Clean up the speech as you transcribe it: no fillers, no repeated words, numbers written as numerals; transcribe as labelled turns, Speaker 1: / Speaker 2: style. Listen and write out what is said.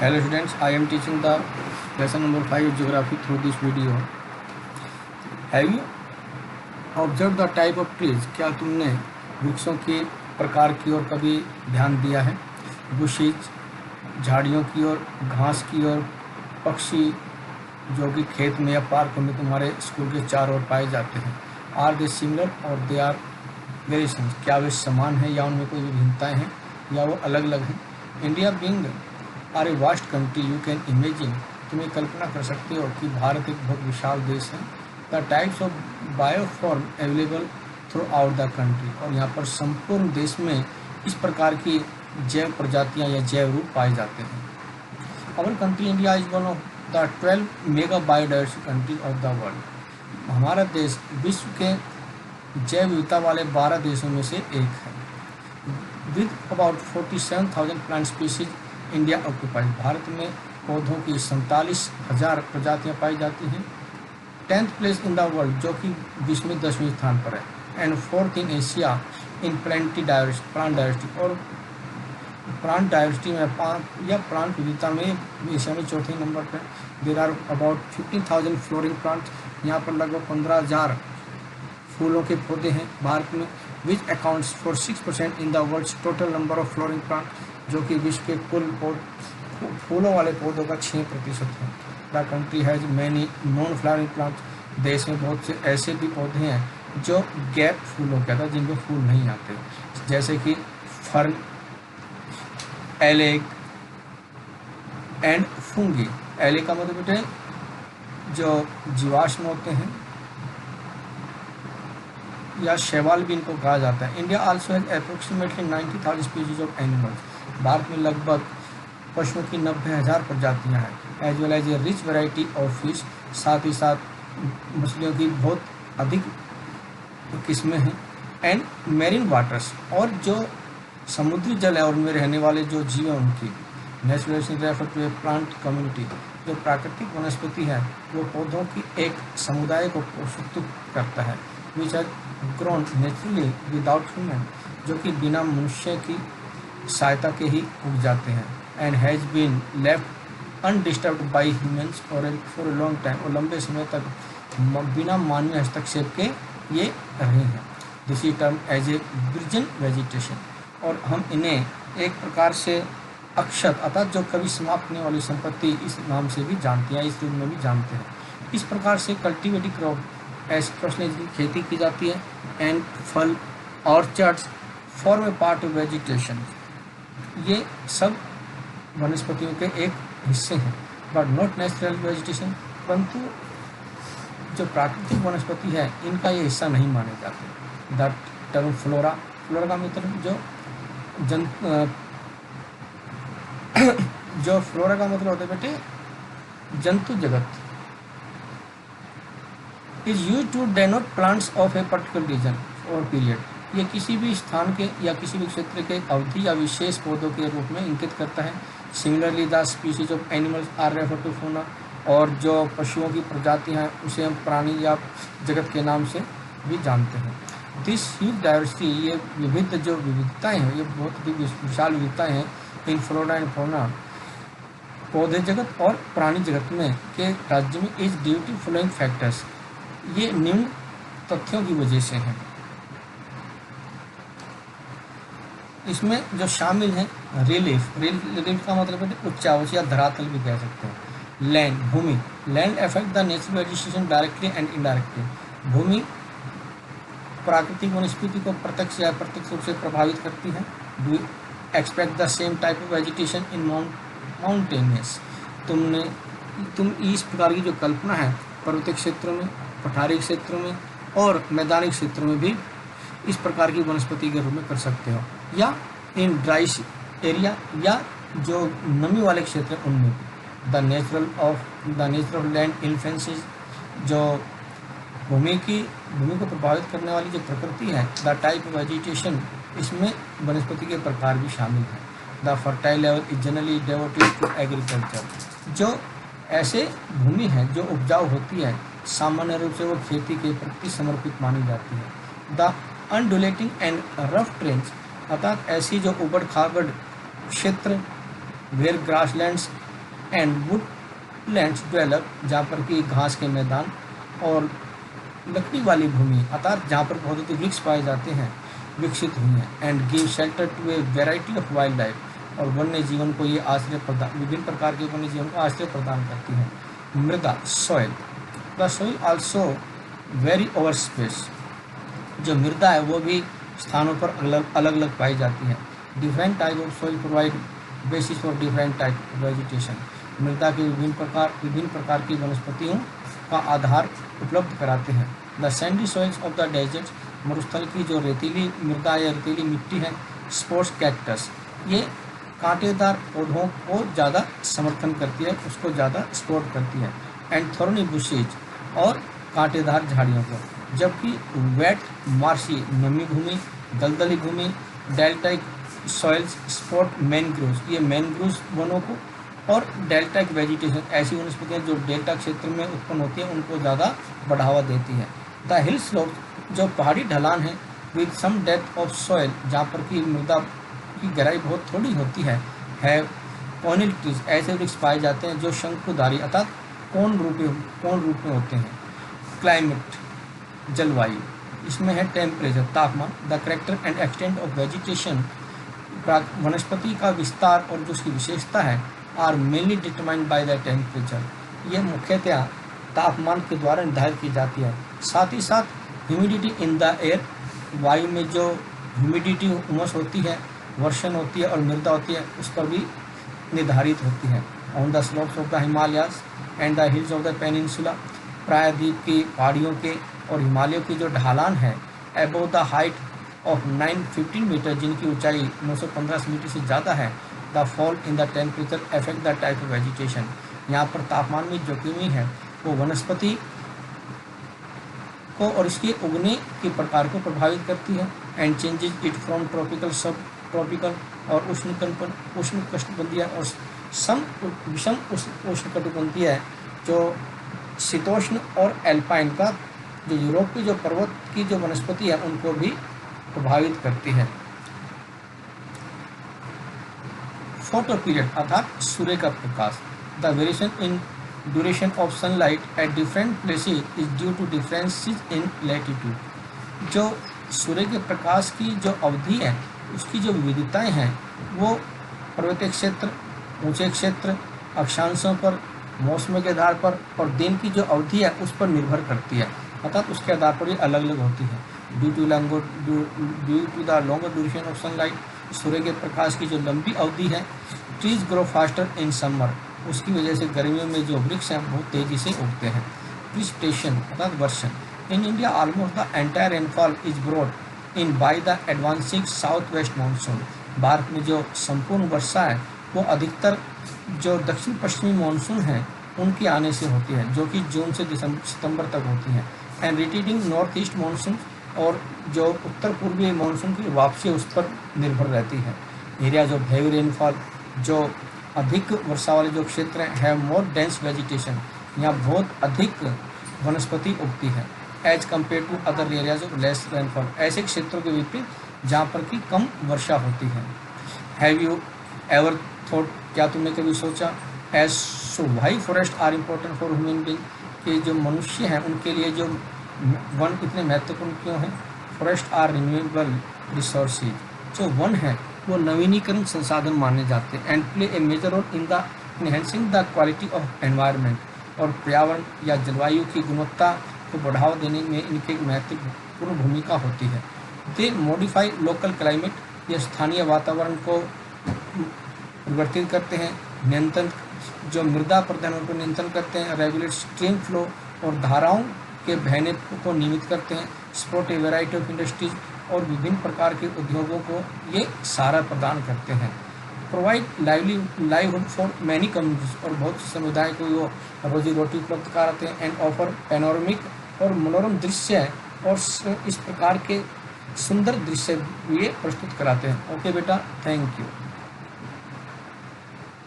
Speaker 1: Hello students, I am teaching the lesson number 5 geography through this video. Have you observed the type of trees? क्या तुमने वृक्षों के प्रकार की ओर कभी ध्यान दिया है? बुशेज, झाड़ियों की ओर, घास की ओर, पक्षी जो कि खेत में या पार्क में तुम्हारे स्कूल के चारों ओर पाए जाते हैं. आर दे सिमिलर और दे आर वेरिएशंस? क्या वे समान हैं या उनमें कोई विभिन्नताएं हैं या वो अलग अलग हैं? India being are a vast country, you can imagine, तुम्हें कल्पना कर सकते हो कि भारत एक बहुत विशाल देश है. The types of bioform available throughout the country, और यहाँ पर संपूर्ण देश में इस प्रकार की जैव प्रजातियाँ या जैव रूप पाए जाते हैं. Our country India is one of the 12 mega biodiversity country of the world. हमारा देश विश्व के जैव विविधता वाले 12 देशों में से एक है. With about 47,000 plant species India occupies, Bharat में पौधों की 47,000 प्रजातियां पाई जाती हैं. 10th place in the world, जो कि विश्व में 10वें स्थान पर है. And 4th in Asia in plant diversity, और प्लांट डाइवर्सिटी में या प्लांट विविधता में एशिया में 4थे नंबर पर. There are about 15,000 flowering plants, यहाँ पर लगभग 15,000 फूलों के पौधे हैं भारत में. Which accounts for 6% in the world's total number of flowering plant, जो कि विश्व के कुल फूलों वाले पौधों का 6% है. The country has many non flowering plants, देश में बहुत से ऐसे भी पौधे हैं जो गैप फूलों कहता है, जिनमें फूल नहीं आते, जैसे कि fern, algae and fungi. Algae का मतलब बेटे जो जीवाश्म होते हैं, या शैवाल भी इनको कहा जाता है. India also has approximately 90,000 species of animals, Bharat में लगभग पशुओं की 90,000 प्रजातियां हैं. As well as a rich variety of fish, साथ ही साथ मछलियों की बहुत अधिक किस्में हैं. एंड मेरीन वाटर्स, और जो समुद्री जल है और उनमें रहने वाले जो जीव हैं उनकी. Natural refer to a plant community, जो प्राकृतिक वनस्पति है वो पौधों की एक समुदाय को प्रस्तुत करता है. Which has grown naturally without human, जो कि बिना मनुष्य की सहायता के ही उग जाते हैं. And has been left undisturbed by humans for a long time, और लंबे समय तक बिना मानवीय हस्तक्षेप के ये रहे हैं. This is term as a virgin vegetation, और हम इन्हें एक प्रकार से अक्षत अर्थात जो कभी समाप्त होने वाली संपत्ति इस नाम से भी जानते हैं, इस रूप में भी जानते हैं. इस प्रकार से कल्टिवेटिव क्रॉप ऐसी फसलें की खेती की जाती है. एंड फल, orchards form A part of vegetation, ये सब वनस्पतियों के एक हिस्से हैं, बट नॉट नेचुरल वेजिटेशन, परंतु जो प्राकृतिक वनस्पति है इनका ये हिस्सा नहीं माने जाते. द टर्म फ्लोरा, फ्लोरा का मतलब जो फ्लोरा का मतलब होता है बेटे जंतु जगत, is used to denote plants of a particular region और पीरियड. ये किसी भी स्थान के या किसी भी क्षेत्र के अवधि या विशेष पौधों के रूप में इंगित करता है. Similarly the species of animals are refer to fauna, और जो पशुओं की प्रजातियां हैं उसे हम प्राणी या जगत के नाम से भी जानते हैं. दिस ह्यूज डाइवर्सिटी, ये विविध जो विविधताएँ हैं, ये बहुत ही विशाल विविधताएँ हैं इन फ्लोरा एंड फौना, पौधे जगत और प्राणी जगत में के राज्य में, is due to following factors, ये निम्न तथ्यों की वजह से हैं. इसमें जो शामिल हैं रिलीफ, रिलीफ का मतलब है उच्चावच या धरातल भी कह सकते हैं. लैंड, भूमि, land affect the natural vegetation directly and indirectly, भूमि प्राकृतिक वनस्पति को प्रत्यक्ष या अप्रत्यक्ष रूप से प्रभावित करती है. Do expect the same type of vegetation in mountainous, तुम इस प्रकार की जो कल्पना है पर्वतीय क्षेत्रों में, पठारी क्षेत्रों में और मैदानी क्षेत्रों में भी इस प्रकार की वनस्पति के रूप में कर सकते हो, या इन ड्राई एरिया या जो नमी वाले क्षेत्र हैं उनमें भी. The nature of land influences, जो भूमि को प्रभावित करने वाली जो प्रकृति है. द टाइप ऑफ वेजिटेशन, इसमें वनस्पति के प्रकार भी शामिल हैं. The fertile level is generally devoted to agriculture, जो ऐसे भूमि है जो उपजाऊ होती है सामान्य रूप से वो खेती के प्रति समर्पित मानी जाती है. The undulating and rough trench, अर्थात ऐसी जो उबड़ खाबड़ क्षेत्र, where grasslands and woodlands develop, जहाँ पर कि घास के मैदान और लकड़ी वाली भूमि अर्थात जहाँ पर बहुत अधिक वृक्ष पाए जाते हैं विकसित हुई हैं। And give shelter to a variety of wild life, और वन्य जीवन को ये आश्रय प्रदान, विभिन्न प्रकार के वन्य जीवन को आश्रय प्रदान करती है। मृदा soil, the soil also very over space, जो मृदा है वो भी स्थानों पर अलग अलग पाई जाती है। Different type of soil provide basis for different type of vegetation, मृदा के विभिन्न प्रकार की वनस्पतियों का आधार उपलब्ध कराते हैं। The sandy soils of the desert, मरुस्थल की जो रेतीली मृदा या रेतीली मिट्टी है। स्पोर्ट्स कैक्टस, ये कांटेदार पौधों को ज़्यादा समर्थन करती है, उसको ज़्यादा सपोर्ट करती है। एंड थॉर्नी बुशेज, और कांटेदार झाड़ियों को। जबकि वेट मार्शी नमी भूमि, दलदली भूमि, डेल्टाइक सॉइल्स सपोर्ट मैनग्रोव्स, ये मैनग्रोव्स वनों को और डेल्टाइक वेजिटेशन, ऐसी वनस्पतियाँ जो डेल्टा क्षेत्र में उत्पन्न होती हैं उनको ज़्यादा बढ़ावा देती है। द हिल स्लोप, जो पहाड़ी ढलान है, with some depth of soil, जहाँ पर की मृदा की गहराई बहुत थोड़ी होती है कॉनिल ट्रीज, ऐसे वृक्ष पाए जाते हैं जो शंकुधारी अर्थात कोण रूप में होते हैं। क्लाइमेट, जलवायु, इसमें है टेम्परेचर तापमान। The character and extent of vegetation, वनस्पति का विस्तार और जो उसकी विशेषता है, are mainly determined by the temperature, ये मुख्यतः तापमान के द्वारा निर्धारित की जाती है। साथ ही साथ ह्यूमिडिटी इन द एयर, वायु में जो ह्यूमिडिटी उमस होती है, वर्षण होती है और मृदा होती है, उस पर भी निर्धारित होती है। On the slopes of the Himalayas and the hills of the peninsula, प्रायद्वीप की पहाड़ियों के और हिमालयों की जो ढालान है, above the height of 915 metre, जिनकी ऊंचाई 915 मीटर से ज़्यादा है, the fall in the temperature affect the type of vegetation, यहाँ पर तापमान में जो कमी है वो वनस्पति को और इसके उगने के प्रकार को प्रभावित करती है। And changes it from tropical सब ट्रॉपिकल और उष्णकटिबंधीय और विषम उष्णकटिबंधीय जो शीतोष्ण और एल्पाइन का जो यूरोप की जो पर्वत की जो वनस्पति है उनको भी प्रभावित करती है। फोटो पीरियड अर्थात सूर्य का प्रकाश, the variation in duration of sunlight at different places is due to differences in latitude, जो सूर्य के प्रकाश की जो अवधि है उसकी जो विविधताएं हैं वो पर्वतीय क्षेत्र, ऊंचे क्षेत्र, अक्षांशों पर, मौसम के आधार पर और दिन की जो अवधि है उस पर निर्भर करती है, अर्थात उसके आधार पर ये अलग अलग होती है। Due to the longer duration of sunlight, सूर्य के प्रकाश की जो लंबी अवधि है, trees grow faster in summer, उसकी वजह से गर्मियों में जो वृक्ष हैं बहुत तेजी से उगते हैं। प्रिसिपिटेशन अर्थात वर्षण, in India almost the entire rainfall is brought in by the advancing south west monsoon, भारत में जो संपूर्ण वर्षा है वो अधिकतर जो दक्षिण पश्चिमी मानसून है उनके आने से होती है, जो कि जून से सितंबर तक होती है। एंड रिटीडिंग नॉर्थ ईस्ट मानसून, और जो उत्तर पूर्वी मानसून की वापसी उस पर निर्भर रहती है। एरिया जो हैवी रेनफॉल, जो अधिक वर्षा वाले जो क्षेत्र हैं, मोर डेंस वेजिटेशन, यहाँ बहुत अधिक वनस्पति उगती है। As compare to other areas of less rainfall, ऐसे क्षेत्रों के विपरीत जहाँ पर कि कम वर्षा होती है। हैव यू एवर थॉट, क्या तुमने कभी सोचा, as so why forest are important for human being, कि जो मनुष्य हैं उनके लिए जो वन इतने महत्वपूर्ण क्यों हैं। फॉरेस्ट आर रिन्यूएबल रिसोर्सेज, जो वन है वो नवीनीकरण संसाधन माने जाते हैं। And play a major role in the enhancing the quality of environment, और पर्यावरण या जलवायु की गुणवत्ता को बढ़ावा देने में इनकी महत्वपूर्ण भूमिका होती है। दे मॉडिफाई लोकल क्लाइमेट, ये स्थानीय वातावरण को परिवर्तित करते हैं। नियंत्रण, जो मृदा प्रदूषण को नियंत्रण करते हैं। रेगुलेट स्ट्रीम फ्लो, और धाराओं के बहने को नियमित करते हैं। Support A variety of industries, और विभिन्न प्रकार के उद्योगों को ये सहारा प्रदान करते हैं। Provide livelihood for many communities, और बहुत से समुदाय को वो रोजी रोटी उपलब्ध कराते हैं। एंड ऑफर पैनोरमिक, और मनोरम दृश्य और इस प्रकार के सुंदर दृश्य ये प्रस्तुत कराते हैं। ओके बेटा, थैंक यू।